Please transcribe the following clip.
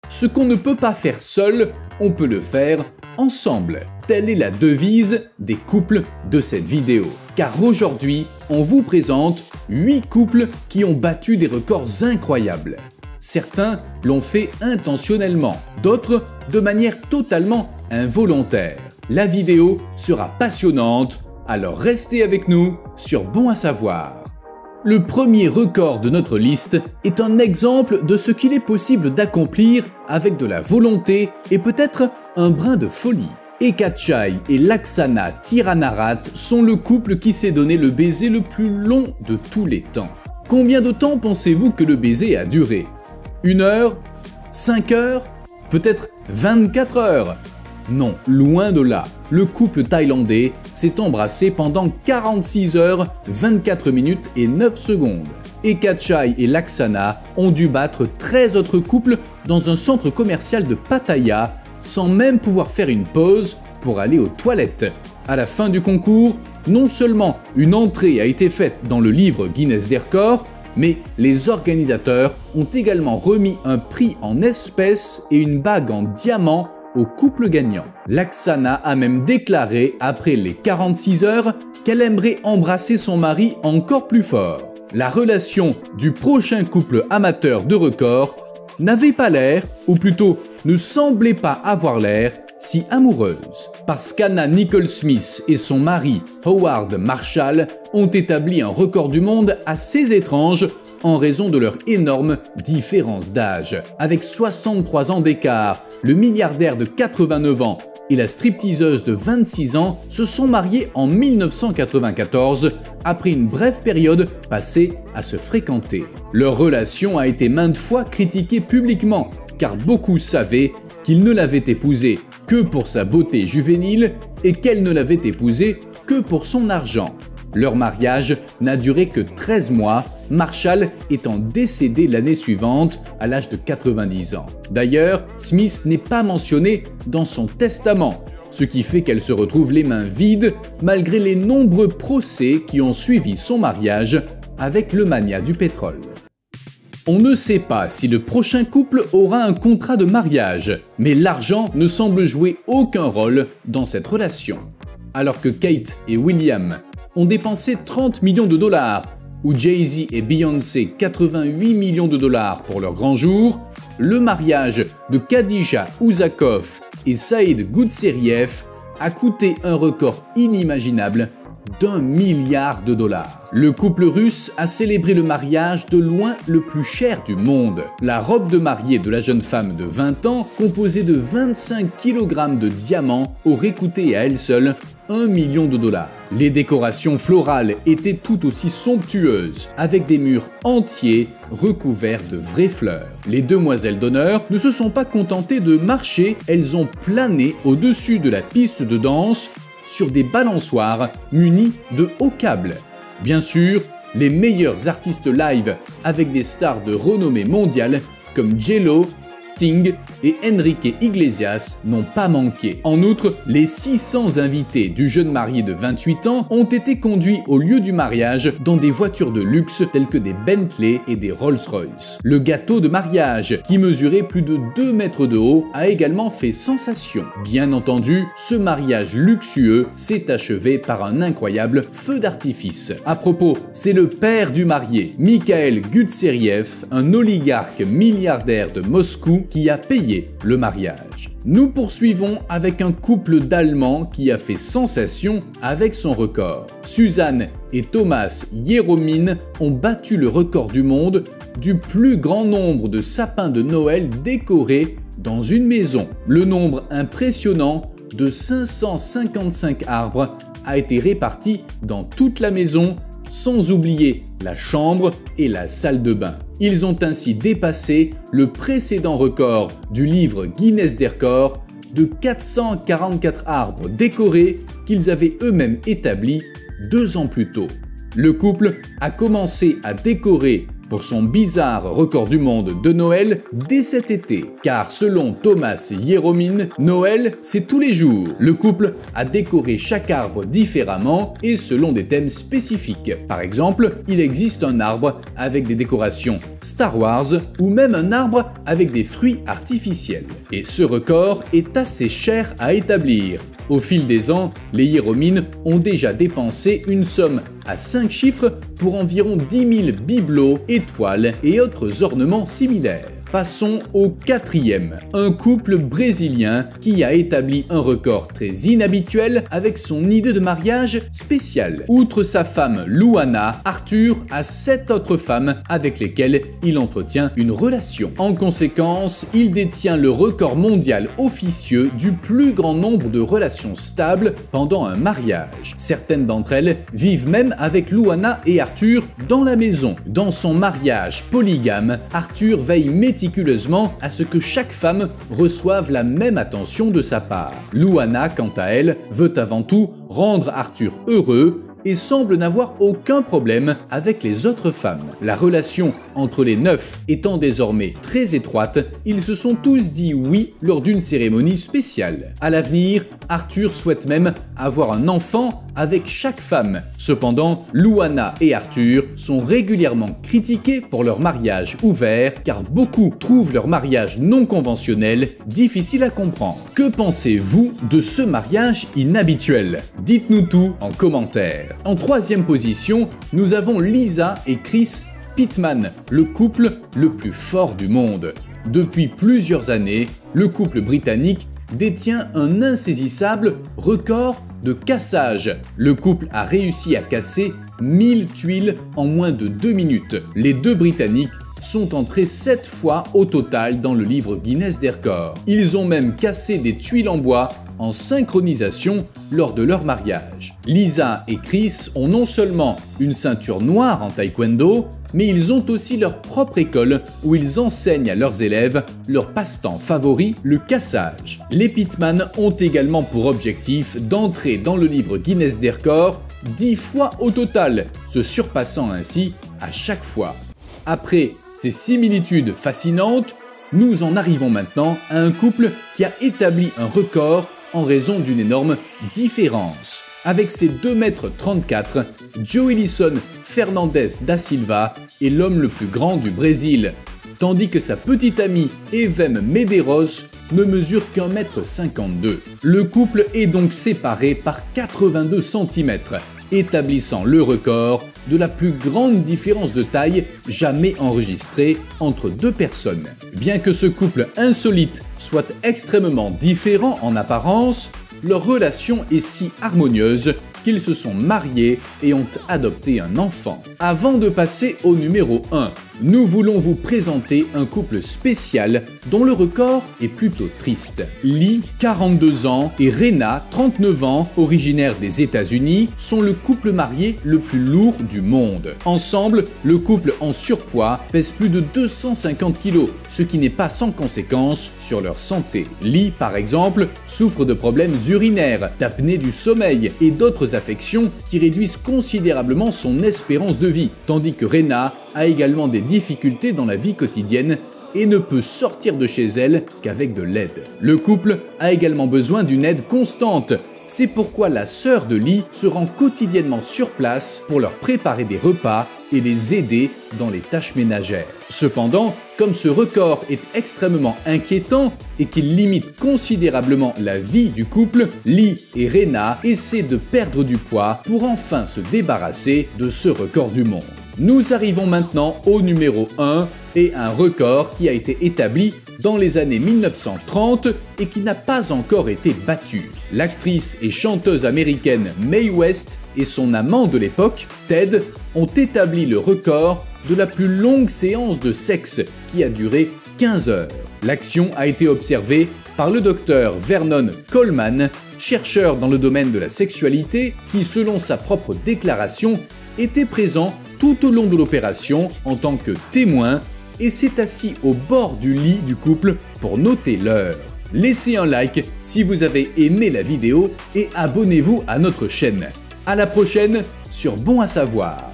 Ce qu'on ne peut pas faire seul, on peut le faire ensemble. Telle est la devise des couples de cette vidéo. Car aujourd'hui, on vous présente 8 couples qui ont battu des records incroyables. Certains l'ont fait intentionnellement, d'autres de manière totalement involontaire. La vidéo sera passionnante, alors restez avec nous sur Bon à savoir. Le premier record de notre liste est un exemple de ce qu'il est possible d'accomplir avec de la volonté et peut-être un brin de folie. Eka Chai et Laksana Tiranarat sont le couple qui s'est donné le baiser le plus long de tous les temps. Combien de temps pensez-vous que le baiser a duré? 1 heure? 5 heures? Peut-être 24 heures? Non, loin de là. Le couple thaïlandais s'est embrassé pendant 46 heures, 24 minutes et 9 secondes. Eka Chai et Laksana ont dû battre 13 autres couples dans un centre commercial de Pattaya sans même pouvoir faire une pause pour aller aux toilettes. À la fin du concours, non seulement une entrée a été faite dans le livre Guinness des records, mais les organisateurs ont également remis un prix en espèces et une bague en diamant au couple gagnant. Laksana a même déclaré après les 46 heures qu'elle aimerait embrasser son mari encore plus fort. La relation du prochain couple amateur de records n'avait pas l'air, ou plutôt ne semblait pas avoir l'air, si amoureuse. Parce qu'Anna Nicole Smith et son mari Howard Marshall ont établi un record du monde assez étrange en raison de leur énorme différence d'âge. Avec 63 ans d'écart, le milliardaire de 89 ans et la stripteaseuse de 26 ans se sont mariés en 1994 après une brève période passée à se fréquenter. Leur relation a été maintes fois critiquée publiquement car beaucoup savaient qu'il ne l'avait épousée que pour sa beauté juvénile et qu'elle ne l'avait épousé que pour son argent. Leur mariage n'a duré que 13 mois, Marshall étant décédé l'année suivante à l'âge de 90 ans. D'ailleurs, Smith n'est pas mentionnée dans son testament, ce qui fait qu'elle se retrouve les mains vides malgré les nombreux procès qui ont suivi son mariage avec le magnat du pétrole. On ne sait pas si le prochain couple aura un contrat de mariage, mais l'argent ne semble jouer aucun rôle dans cette relation. Alors que Kate et William ont dépensé 30 millions de dollars, ou Jay-Z et Beyoncé 88 millions de dollars pour leur grand jour, le mariage de Khadija Ouzakov et Saïd Goutseriev a coûté un record inimaginable d'1 milliard de dollars. Le couple russe a célébré le mariage de loin le plus cher du monde. La robe de mariée de la jeune femme de 20 ans, composée de 25 kg de diamants, aurait coûté à elle seule 1 million de dollars. Les décorations florales étaient tout aussi somptueuses, avec des murs entiers recouverts de vraies fleurs. Les demoiselles d'honneur ne se sont pas contentées de marcher, elles ont plané au-dessus de la piste de danse sur des balançoires munis de hauts câbles. Bien sûr, les meilleurs artistes live avec des stars de renommée mondiale comme J-Lo, Sting et Enrique Iglesias n'ont pas manqué. En outre, les 600 invités du jeune marié de 28 ans ont été conduits au lieu du mariage dans des voitures de luxe telles que des Bentley et des Rolls-Royce. Le gâteau de mariage, qui mesurait plus de 2 mètres de haut, a également fait sensation. Bien entendu, ce mariage luxueux s'est achevé par un incroyable feu d'artifice. À propos, c'est le père du marié, Mikhail Gutseriev, un oligarque milliardaire de Moscou, qui a payé le mariage. Nous poursuivons avec un couple d'Allemands qui a fait sensation avec son record. Suzanne et Thomas Hieromine ont battu le record du monde du plus grand nombre de sapins de Noël décorés dans une maison. Le nombre impressionnant de 555 arbres a été réparti dans toute la maison, sans oublier la chambre et la salle de bain. Ils ont ainsi dépassé le précédent record du livre Guinness des records de 444 arbres décorés qu'ils avaient eux-mêmes établis 2 ans plus tôt. Le couple a commencé à décorer pour son bizarre record du monde de Noël dès cet été. Car selon Thomas Hieromine, Noël, c'est tous les jours. Le couple a décoré chaque arbre différemment et selon des thèmes spécifiques. Par exemple, il existe un arbre avec des décorations Star Wars ou même un arbre avec des fruits artificiels. Et ce record est assez cher à établir. Au fil des ans, les Hieromines ont déjà dépensé une somme à 5 chiffres pour environ 10 000 bibelots, étoiles et autres ornements similaires. Passons au quatrième, un couple brésilien qui a établi un record très inhabituel avec son idée de mariage spéciale. Outre sa femme Luana, Arthur a 7 autres femmes avec lesquelles il entretient une relation. En conséquence, il détient le record mondial officieux du plus grand nombre de relations stables pendant un mariage. Certaines d'entre elles vivent même avec Luana et Arthur dans la maison. Dans son mariage polygame, Arthur veille méticuleusement à ce que chaque femme reçoive la même attention de sa part. Luana, quant à elle, veut avant tout rendre Arthur heureux et semble n'avoir aucun problème avec les autres femmes. La relation entre les 9 étant désormais très étroite, ils se sont tous dit oui lors d'une cérémonie spéciale. À l'avenir, Arthur souhaite même avoir un enfant avec chaque femme. Cependant, Luana et Arthur sont régulièrement critiqués pour leur mariage ouvert car beaucoup trouvent leur mariage non conventionnel difficile à comprendre. Que pensez-vous de ce mariage inhabituel? Dites-nous tout en commentaire. En troisième position, nous avons Lisa et Chris Pittman, le couple le plus fort du monde. Depuis plusieurs années, le couple britannique détient un insaisissable record de cassage. Le couple a réussi à casser 1000 tuiles en moins de 2 minutes. Les deux Britanniques sont entrés 7 fois au total dans le livre Guinness des records. Ils ont même cassé des tuiles en bois en synchronisation lors de leur mariage. Lisa et Chris ont non seulement une ceinture noire en taekwondo, mais ils ont aussi leur propre école où ils enseignent à leurs élèves leur passe-temps favori, le cassage. Les Pittman ont également pour objectif d'entrer dans le livre Guinness des records 10 fois au total, se surpassant ainsi à chaque fois. Après ces similitudes fascinantes, nous en arrivons maintenant à un couple qui a établi un record en raison d'une énorme différence. Avec ses 2,34 m, Joelison Fernandes da Silva est l'homme le plus grand du Brésil, tandis que sa petite amie Evem Medeiros ne mesure qu'1,52 m. Le couple est donc séparé par 82 cm, établissant le record de la plus grande différence de taille jamais enregistrée entre deux personnes. Bien que ce couple insolite soit extrêmement différent en apparence, leur relation est si harmonieuse qu'ils se sont mariés et ont adopté un enfant. Avant de passer au numéro 1, nous voulons vous présenter un couple spécial dont le record est plutôt triste. Lee, 42 ans, et Rena, 39 ans, originaires des États-Unis, sont le couple marié le plus lourd du monde. Ensemble, le couple en surpoids pèse plus de 250 kg, ce qui n'est pas sans conséquence sur leur santé. Lee, par exemple, souffre de problèmes urinaires, d'apnée du sommeil et d'autres affections qui réduisent considérablement son espérance de vie, tandis que Rena a également des difficultés dans la vie quotidienne et ne peut sortir de chez elle qu'avec de l'aide. Le couple a également besoin d'une aide constante. C'est pourquoi la sœur de Lee se rend quotidiennement sur place pour leur préparer des repas et les aider dans les tâches ménagères. Cependant, comme ce record est extrêmement inquiétant et qu'il limite considérablement la vie du couple, Lee et Rena essaient de perdre du poids pour enfin se débarrasser de ce record du monde. Nous arrivons maintenant au numéro 1 et un record qui a été établi dans les années 1930 et qui n'a pas encore été battu. L'actrice et chanteuse américaine Mae West et son amant de l'époque, Ted, ont établi le record de la plus longue séance de sexe qui a duré 15 heures. L'action a été observée par le docteur Vernon Coleman, chercheur dans le domaine de la sexualité qui, selon sa propre déclaration, était présent tout au long de l'opération en tant que témoin et s'est assis au bord du lit du couple pour noter l'heure. Laissez un like si vous avez aimé la vidéo et abonnez-vous à notre chaîne. À la prochaine sur Bon à savoir.